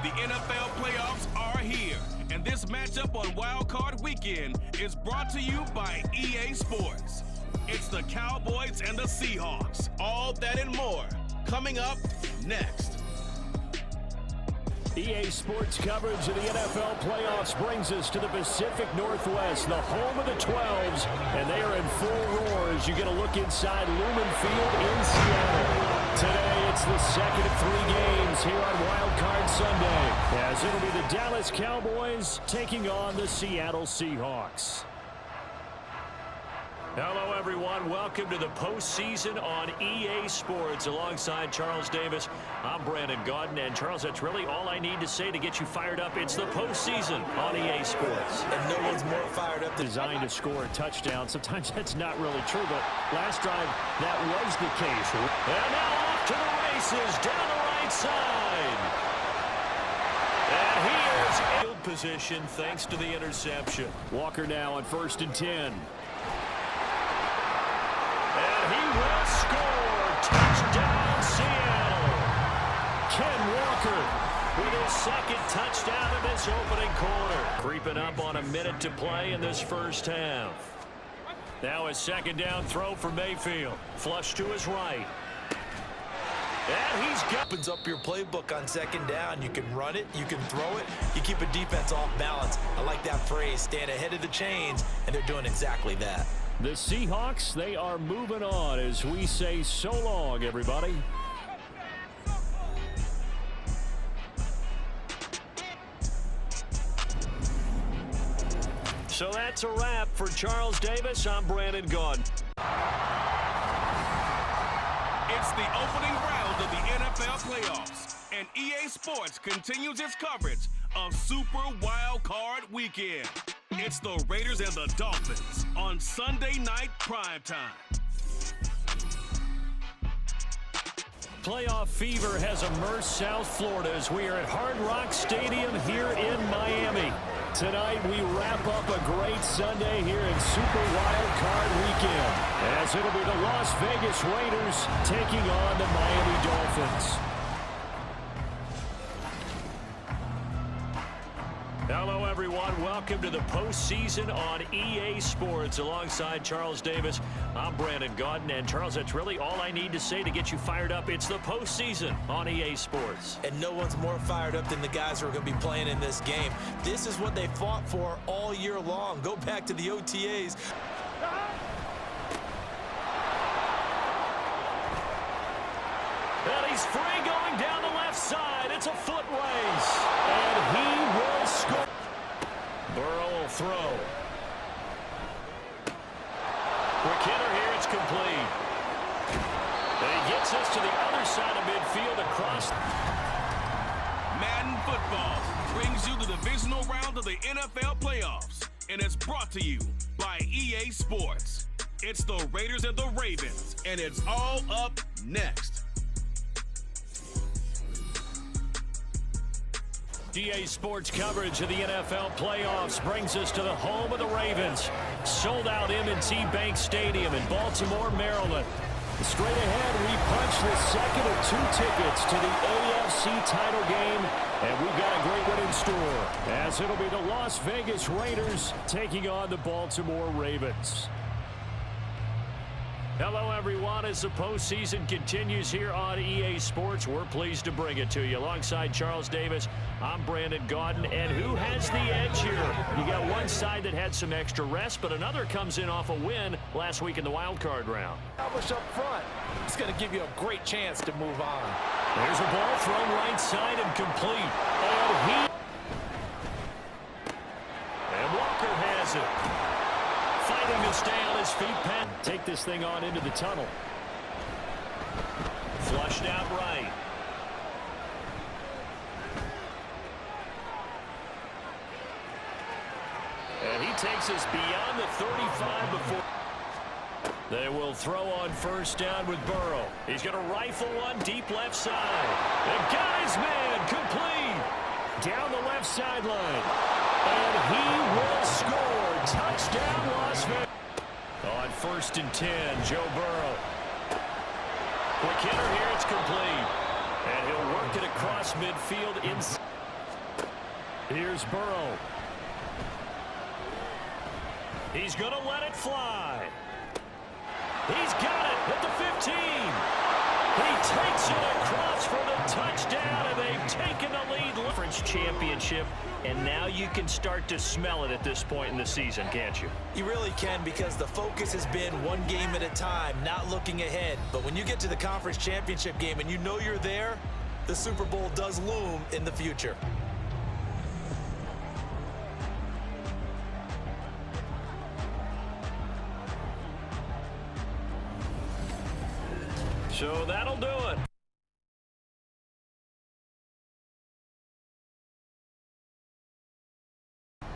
The NFL playoffs are here, and this matchup on Wild Card Weekend is brought to you by EA Sports. It's the Cowboys and the Seahawks. All that and more coming up next. EA Sports coverage of the NFL playoffs brings us to the Pacific Northwest, the home of the 12s, and they are in full roar as you get a look inside Lumen Field in Seattle. Today, it's the second of 3 games here on Wild Card Sunday, as it'll be the Dallas Cowboys taking on the Seattle Seahawks. Hello, everyone. Welcome to the postseason on EA Sports. Alongside Charles Davis, I'm Brandon Gaudin. And, Charles, that's really all I need to say to get you fired up. It's the postseason on EA Sports. And no one's more fired up. Designed to score a touchdown. Sometimes that's not really true, but last time that was the case. And now off to the races down the right side. And here's field position thanks to the interception. Walker now on 1st and 10. And he will score. Touchdown, Seattle. Ken Walker with his second touchdown of this opening quarter. Creeping up on a minute to play in this first half. Now a second down throw for Mayfield. Flush to his right. And he's got... Opens up your playbook on second down. You can run it, you can throw it, you keep a defense off balance. I like that phrase, stand ahead of the chains, and they're doing exactly that. The Seahawks, they are moving on as we say so long, everybody. So that's a wrap for Charles Davis. I'm Brandon Gaudin. It's the opening round of the NFL playoffs, and EA Sports continues its coverage of Super Wild Card Weekend. It's the Raiders and the Dolphins on Sunday night primetime. Playoff fever has immersed South Florida as we are at Hard Rock Stadium here in Miami. Tonight we wrap up a great Sunday here in Super Wild Card Weekend, as it'll be the Las Vegas Raiders taking on the Miami Dolphins. Hello, everyone. Welcome to the postseason on EA Sports. Alongside Charles Davis, I'm Brandon Gaudin. And, Charles, that's really all I need to say to get you fired up. It's the postseason on EA Sports. And no one's more fired up than the guys who are going to be playing in this game. This is what they fought for all year long. Go back to the OTAs. And he's free going down the left side. It's a foot race. And he will score. Burrow will throw. Quick hitter here. It's complete. And he gets us to the other side of midfield across. Madden Football brings you the divisional round of the NFL playoffs, and it's brought to you by EA Sports. It's the Raiders and the Ravens, and it's all up next. EA Sports coverage of the NFL playoffs brings us to the home of the Ravens. Sold out M&T Bank Stadium in Baltimore, Maryland. Straight ahead, we punch the second of 2 tickets to the AFC title game, and we've got a great one in store, as it'll be the Las Vegas Raiders taking on the Baltimore Ravens. Hello, everyone. As the postseason continues here on EA Sports, we're pleased to bring it to you. Alongside Charles Davis, I'm Brandon Gaudin. And who has the edge here? You got one side that had some extra rest, but another comes in off a win last week in the wild card round. Establish up front. It's going to give you a great chance to move on. There's a ball thrown right side and complete. And Walker has it. Fighting to stay on his feet. Take this thing on into the tunnel. Flushed out right. And he takes us beyond the 35 before. They will throw on first down with Burrow. He's going to rifle one deep left side. And got his man complete. Down the left sideline. And he will score. Touchdown, Las Vegas. On 1st and 10, Joe Burrow. Quick hitter here, it's complete. And he'll work it across midfield. Here's Burrow. He's going to let it fly. He's got it at the 15. He takes it across for the touchdown, and they've taken the lead. Conference championship, and now you can start to smell it at this point in the season, can't you? You really can, because the focus has been one game at a time, not looking ahead. But when you get to the conference championship game and you know you're there, the Super Bowl does loom in the future. So that'll do it.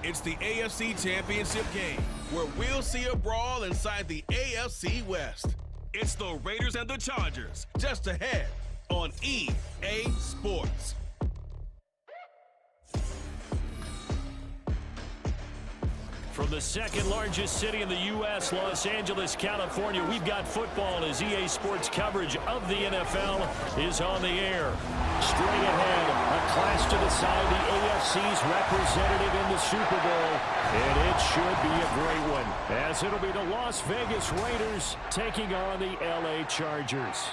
It's the AFC Championship game, where we'll see a brawl inside the AFC West. It's the Raiders and the Chargers, just ahead on EA Sports. From the second largest city in the U.S., Los Angeles, California, we've got football as EA Sports coverage of the NFL is on the air. Straight ahead, a clash to decide the AFC's representative in the Super Bowl, and it should be a great one, as it'll be the Las Vegas Raiders taking on the L.A. Chargers.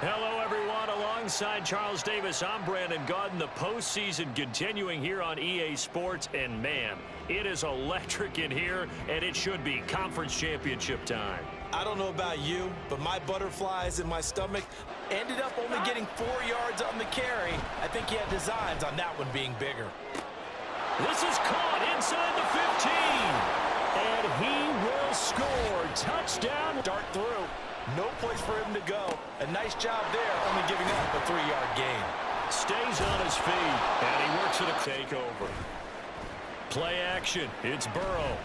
Hello, everyone. Alongside Charles Davis, I'm Brandon Gaudin. The postseason continuing here on EA Sports. And, man, it is electric in here, and it should be conference championship time. I don't know about you, but my butterflies in my stomach ended up only getting 4 yards on the carry. I think he had designs on that one being bigger. This is caught inside the 15. And he will score. Touchdown. Dart through. No place for him to go. A nice job there, only giving up a 3-yard gain. Stays on his feet, and he works it a takeover. Play action. It's Burrow.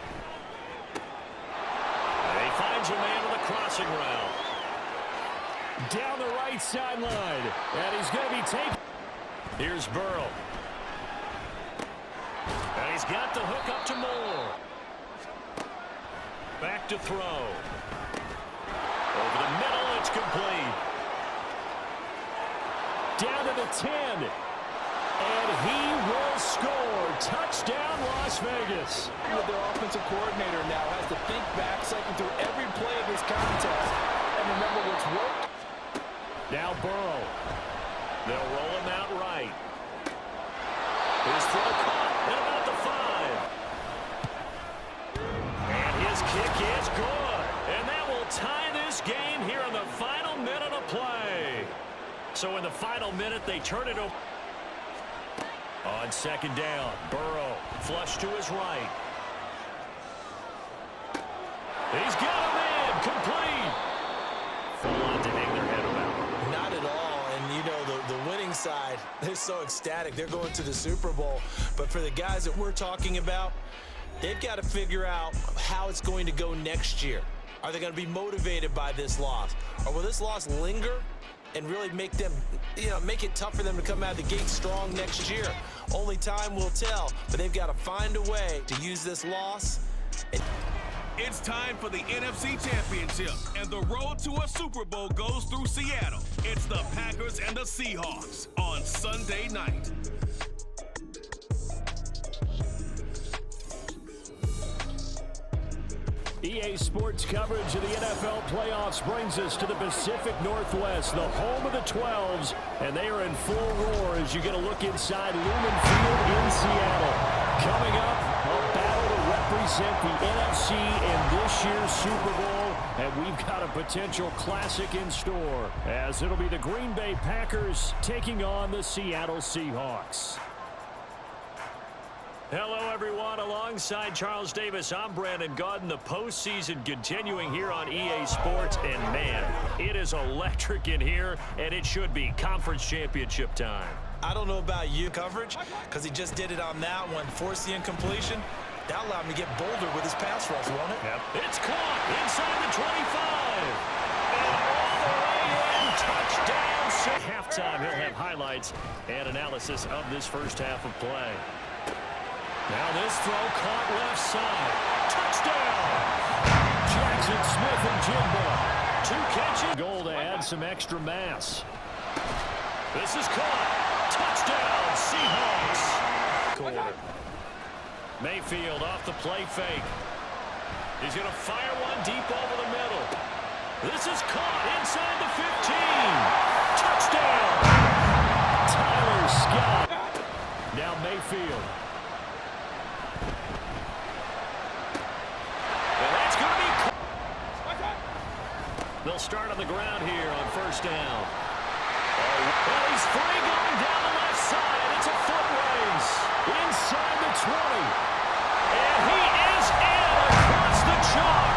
And he finds a man on the crossing route. Down the right sideline, and he's going to be taken. Here's Burrow. And he's got the hook up to Moore. Back to throw. Over the middle, it's complete. Down to the 10. And he will score. Touchdown, Las Vegas. With their offensive coordinator now has to think back, cycle through every play of this contest, and remember what's worked. Now Burrow. They'll roll him out right. His throw caught at about the 5. And his kick is good. And that will tie this game here in the final minute of play. So in the final minute, they turn it over. On second down, Burrow flush to his right. He's got him in, complete. Full on to hang their head around. Not at all. And, you know, the winning side, they're so ecstatic. They're going to the Super Bowl. But for the guys that we're talking about, they've got to figure out how it's going to go next year. Are they going to be motivated by this loss? Or will this loss linger and really make them, make it tough for them to come out of the gate strong next year? Only time will tell, but they've got to find a way to use this loss. It's time for the NFC Championship, and the road to a Super Bowl goes through Seattle. It's the Packers and the Seahawks on Sunday night. EA Sports coverage of the NFL playoffs brings us to the Pacific Northwest, the home of the 12s, and they are in full roar as you get a look inside Lumen Field in Seattle. Coming up, a battle to represent the NFC in this year's Super Bowl, and we've got a potential classic in store, as it'll be the Green Bay Packers taking on the Seattle Seahawks. Hello, everyone. Alongside Charles Davis, I'm Brandon Gaudin. The postseason continuing here on EA Sports. And, man, it is electric in here, and it should be conference championship time. I don't know about you, coverage, because he just did it on that one. Forced the incompletion. That allowed him to get bolder with his pass rush, won't it? Yep. It's caught inside the 25. And all the way in. Touchdown. Halftime, he'll have highlights and analysis of this first half of play. Now this throw caught left side. Touchdown! Jackson Smith and Jimbo. 2 catches. Goal to add some extra mass. This is caught. Touchdown, Seahawks. Corner. Mayfield off the play fake. He's going to fire one deep over the middle. This is caught inside the 15. Touchdown. Tyler Scott. Now Mayfield. And that's going to be caught. They'll start on the ground here on first down. Well, he's free going down the left side. It's a foot race. Inside the 20. And he is in across the chalk.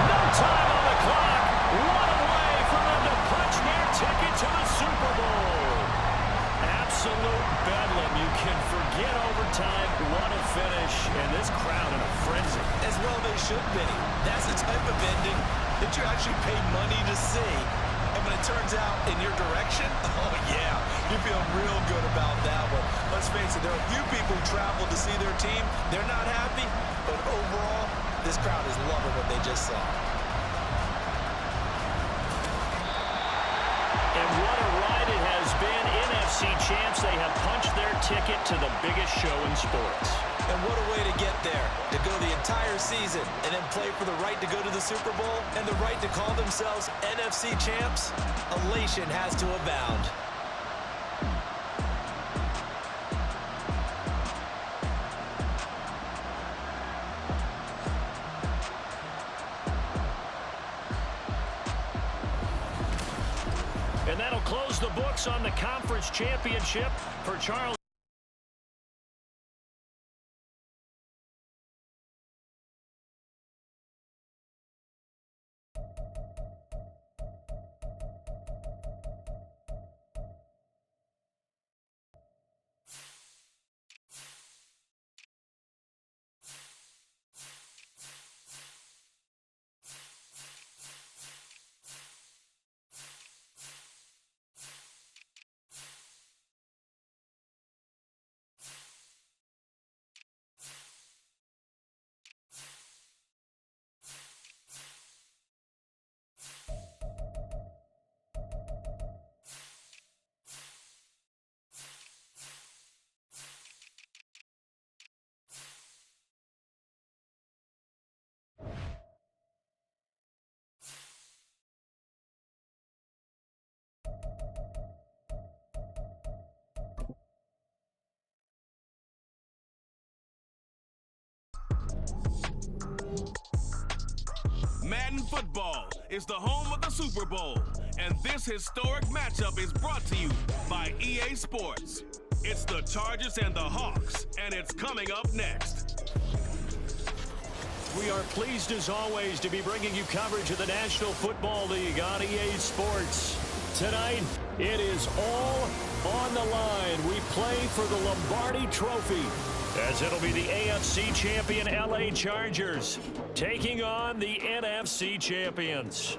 No time on the clock. One away for them to punch their ticket to the Super Bowl. Absolute bedlam. You can forget overtime. What a finish. And this crowd in a frenzy. As well they should be. That's the type of ending that you actually pay money to see. And when it turns out in your direction, oh yeah, you feel real good about that one. Let's face it, there are a few people who travel to see their team. They're not happy, but overall, this crowd is loving what they just saw. And what a ride it has been. NFC champs, they have punched their ticket to the biggest show in sports. And what a way to get there, to go the entire season and then play for the right to go to the Super Bowl and the right to call themselves NFC champs. Elation has to abound. And that'll close the books on the conference championship for Charles. Madden Football is the home of the Super Bowl, and this historic matchup is brought to you by EA Sports. It's the Chargers and the Hawks, and it's coming up next. We are pleased, as always, to be bringing you coverage of the National Football League on EA Sports. Tonight, it is all on the line. We play for the Lombardi Trophy, as it'll be the AFC champion LA Chargers taking on the NFC champions.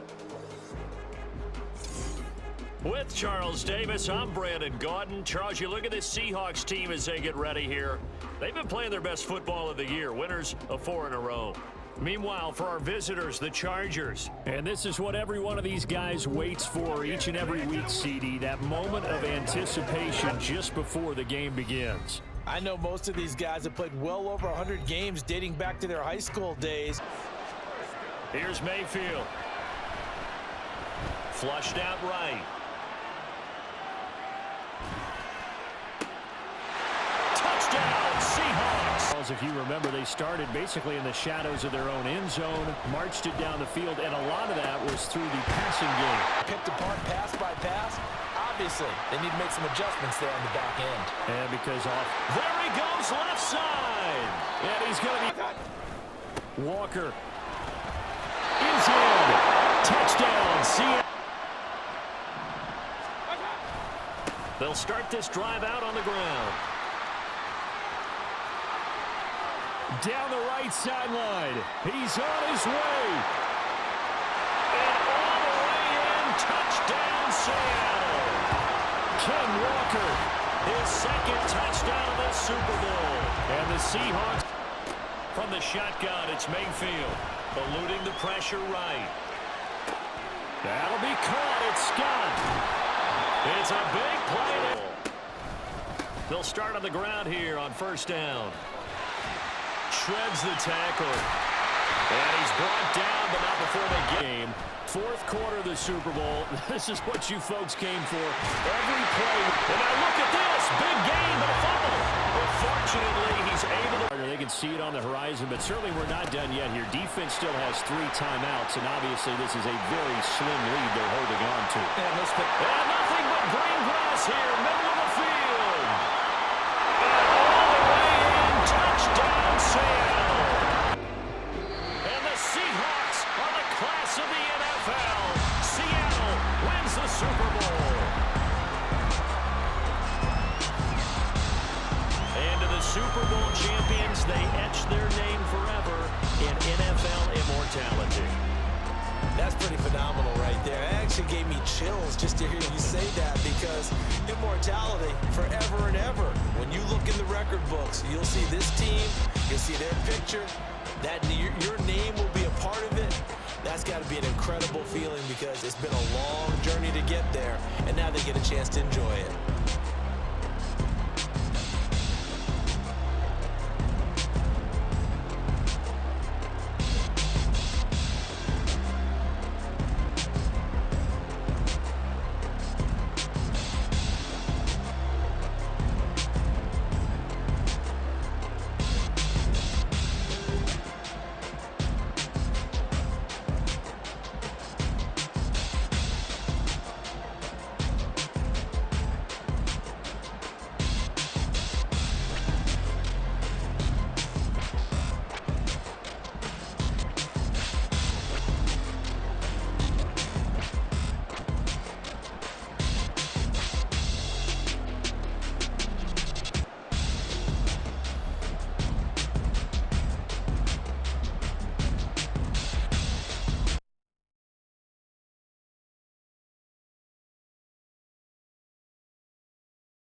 With Charles Davis, I'm Brandon Gaudin. Charles, you look at this Seahawks team as they get ready here. They've been playing their best football of the year, winners of 4 in a row. Meanwhile, for our visitors, the Chargers. And this is what every one of these guys waits for each and every week, CD, that moment of anticipation just before the game begins. I know most of these guys have played well over 100 games dating back to their high school days. Here's Mayfield. Flushed out right. Touchdown, Seahawks. If you remember, they started basically in the shadows of their own end zone, marched it down the field, and a lot of that was through the passing game. Picked apart pass by pass. Obviously, they need to make some adjustments there on the back end. And because off, there he goes left side. And he's going to be Walker. Is in. Touchdown, Seattle. They'll start this drive out on the ground. Down the right sideline. He's on his way. And all the way in. Touchdown, Seattle. Ken Walker, his second touchdown of the Super Bowl. And the Seahawks from the shotgun. It's Mayfield eluding the pressure right. That'll be caught. It's Scott. It's a big play. They'll start on the ground here on first down. Shreds the tackle. And he's brought down, but not before the game. Fourth quarter of the Super Bowl. This is what you folks came for. Every play. And now look at this. Big gain, but a fumble. But fortunately, he's able to. They can see it on the horizon, but certainly we're not done yet here. Defense still has 3 timeouts, and obviously this is a very slim lead they're holding on to. And nothing but green grass here, middle of the field. And all the way in, touchdown, Seattle. And the Seahawks are the class of the NFL. Seattle wins the Super Bowl. And to the Super Bowl champions, they etch their name forever in NFL immortality. That's pretty phenomenal right there. It actually gave me chills just to hear you say that, because immortality forever and ever. When you look in the record books, you'll see this team, you'll see their picture, that your name will be a part of it. That's got to be an incredible feeling, because it's been a long journey to get there, and now they get a chance to enjoy it.